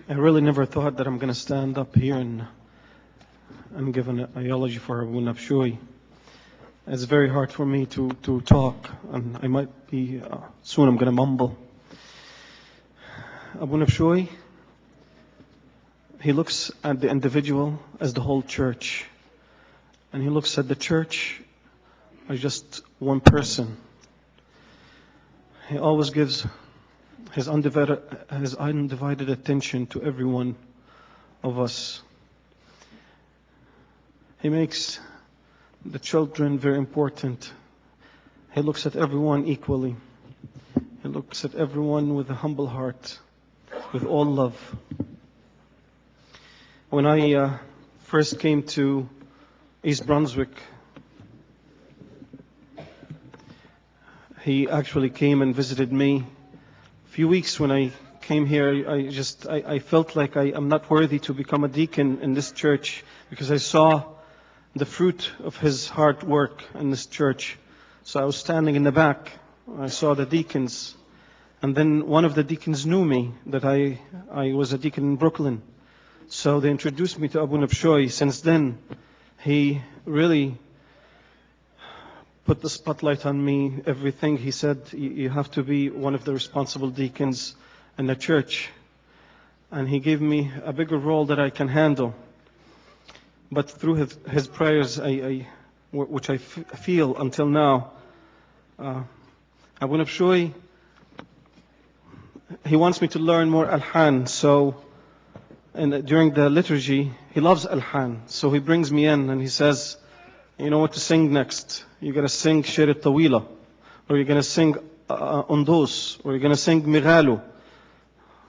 I really never thought that I'm going to stand up here and give an eulogy for Abu Bishoy. It's very hard for me to talk, and I might be, soon I'm going to mumble. Abu Bishoy, he looks at the individual as the whole church, and he looks at the church as just one person. He always gives his undivided attention to every one of us. He makes the children very important. He looks at everyone equally. He looks at everyone with a humble heart, with all love. When I first came to East Brunswick, he actually came and visited me. A few weeks when I came here, I felt like I'm not worthy to become a deacon in this church, because I saw the fruit of his hard work in this church. So I was standing in the back. I saw the deacons. And then one of the deacons knew me, that I was a deacon in Brooklyn. So they introduced me to Abu Bishoy. Since then, he really put the spotlight on me. Everything he said, you have to be one of the responsible deacons in the church. And he gave me a bigger role that I can handle. But through his prayers, which I feel until now, Abu Bishoy, he wants me to learn more Alhan. So during the liturgy, he loves Alhan. So he brings me in and he says, you know what to sing next? You're going to sing Shir al-Tawila, or you're going to sing Undus, or you're going to sing Mighalu.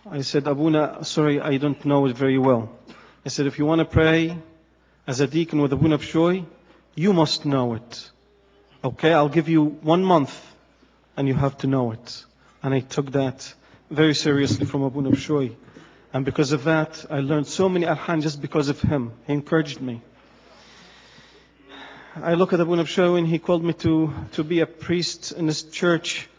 I said, Abuna, sorry, I don't know it very well. I said, if you want to pray as a deacon with Abu Bishoy, you must know it. Okay, I'll give you 1 month and you have to know it. And I took that very seriously from Abu Bishoy. And because of that, I learned so many Alhan just because of him. He encouraged me. I look at Abu Bishoy and he called me to be a priest in this church,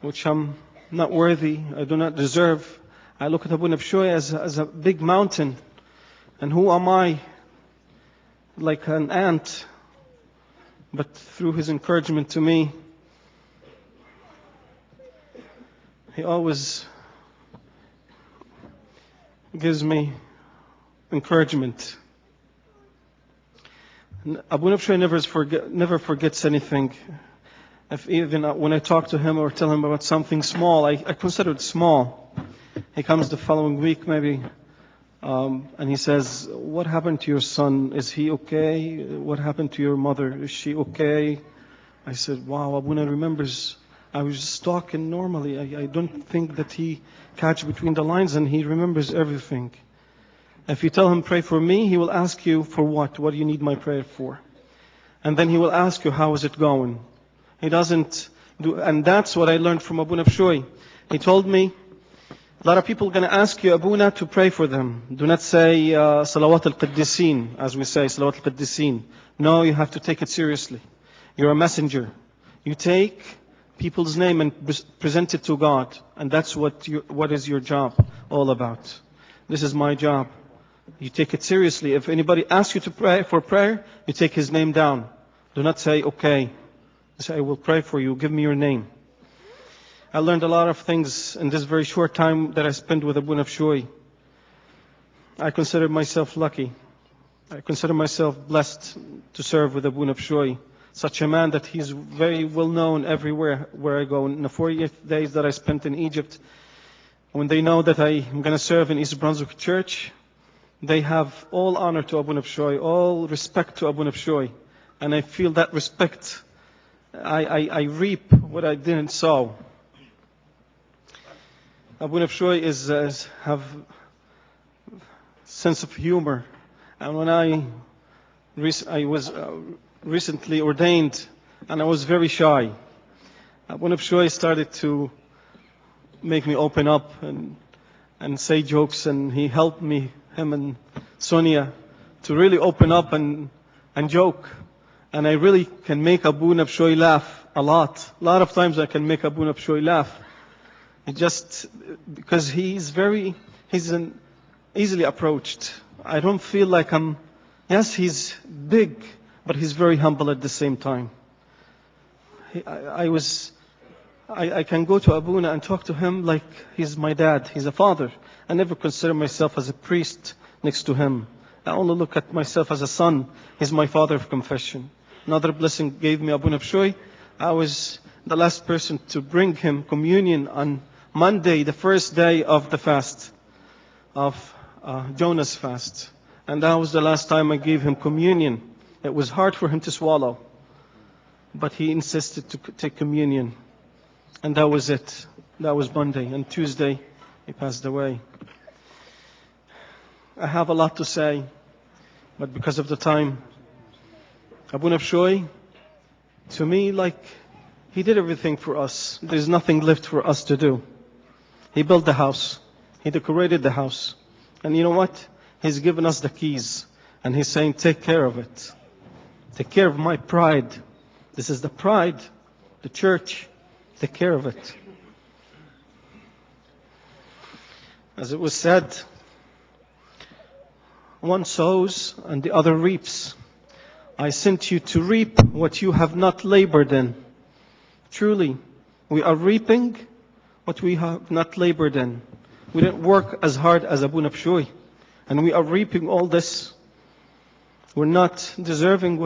which I'm not worthy, I do not deserve. I look at Abu Bishoy as a big mountain. And who am I? Like an ant. But through his encouragement to me, he always gives me encouragement. Abu Bishoy never forgets anything. Even when I talk to him or tell him about something small, I consider it small. He comes the following week maybe, and he says, what happened to your son? Is he okay? What happened to your mother? Is she okay? I said, wow, Abuna remembers. I was just talking normally. I don't think that he catch between the lines, and he remembers everything. If you tell him, pray for me, he will ask you for what? What do you need my prayer for? And then he will ask you, how is it going? He doesn't do, and that's what I learned from Abu Bishoy. He told me, a lot of people are going to ask you, Abuna, to pray for them. Do not say Salawat al-Qaddisin, as we say, Salawat al-Qaddisin. No, you have to take it seriously. You're a messenger. You take people's name and present it to God. And that's what is your job all about. This is my job. You take it seriously. If anybody asks you to pray for prayer, you take his name down. Do not say, okay. Say, I will pray for you. Give me your name. I learned a lot of things in this very short time that I spent with Abu Bishoy. I consider myself lucky. I consider myself blessed to serve with Abu Bishoy. Such a man that he's very well known everywhere where I go. In the 40 days that I spent in Egypt, when they know that I am going to serve in East Brunswick Church, they have all honor to Abu Bishoy, all respect to Abu Bishoy. And I feel that respect. I reap what I didn't sow. Abu Bishoy have sense of humor. And when I was recently ordained, and I was very shy, Abu Bishoy started to make me open up and say jokes, and he helped me, him and Sonia, to really open up and joke. And I really can make Abu Bishoy laugh a lot. A lot of times I can make Abu Bishoy laugh. Just because he's an easily approached. I don't feel like yes, he's big, but he's very humble at the same time. I can go to Abuna and talk to him like he's my dad, he's a father. I never consider myself as a priest next to him. I only look at myself as a son. He's my father of confession. Another blessing gave me Abuna Bishoy. I was the last person to bring him communion on Monday, the first day of the fast, of Jonah's fast. And that was the last time I gave him communion. It was hard for him to swallow, but he insisted to take communion. And that was it. That was Monday. And Tuesday, he passed away. I have a lot to say, but because of the time, Abuna Bishoy, to me, like, he did everything for us. There's nothing left for us to do. He built the house. He decorated the house. And you know what? He's given us the keys. And he's saying, take care of it. Take care of my pride. This is the pride, the church. Take care of it. As it was said, one sows and the other reaps. I sent you to reap what you have not labored in. Truly, we are reaping what we have not labored in. We didn't work as hard as Abuna Bishoy, and we are reaping all this. We're not deserving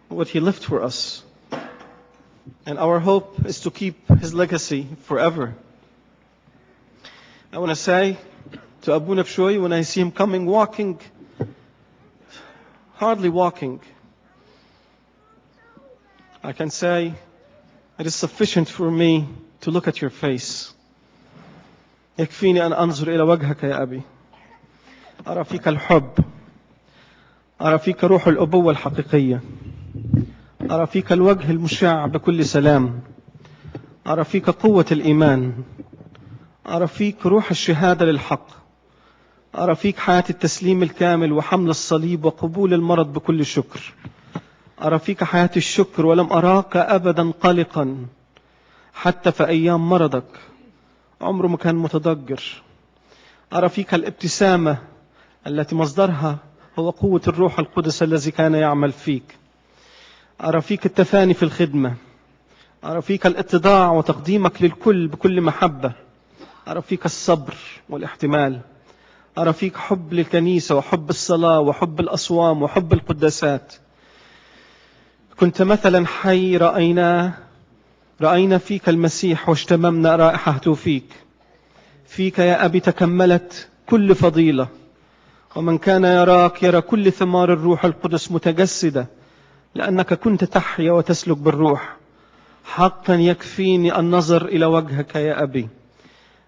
what he left for us. And our hope is to keep his legacy forever. I want to say to Abuna Bishoy, when I see him coming, walking, hardly walking, I can say, it is sufficient for me to look at your face. يكفيني أن أنظر إلى وجهك يا أبي. أرى فيك الحب. أرى فيك روح الأبوة الحقيقية. أرى فيك الوجه المشع بكل سلام. أرى فيك قوة الإيمان. أرى فيك روح الشهادة للحق. أرى فيك حياة التسليم الكامل وحمل الصليب وقبول المرض بكل شكر. أرى فيك حياة الشكر ولم أراك أبدا قلقا حتى في أيام مرضك عمره ما كان متضجر. أرى فيك الابتسامة التي مصدرها هو قوة الروح القدس الذي كان يعمل فيك. أرى فيك التفاني في الخدمة. أرى فيك الاتضاع وتقديمك للكل بكل محبة. أرى فيك الصبر والاحتمال. أرى فيك حب للكنيسة وحب الصلاة وحب الأصوام وحب القداسات. كنت مثلا حي رأينا فيك المسيح واشتممنا رائحته فيك. فيك يا أبي تكملت كل فضيلة، ومن كان يراك يرى كل ثمار الروح القدس متجسدة، لأنك كنت تحيا وتسلك بالروح. حقا يكفيني النظر إلى وجهك يا أبي.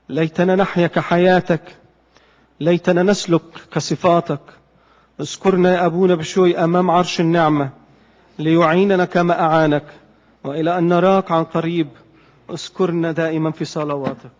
ليتنا نحيا كحياتك، ليتنا نسلك كصفاتك. اذكرنا يا أبونا بشوي أمام عرش النعمة ليعيننا كما أعانك، وإلى أن نراك عن قريب اذكرنا دائما في صلواتك.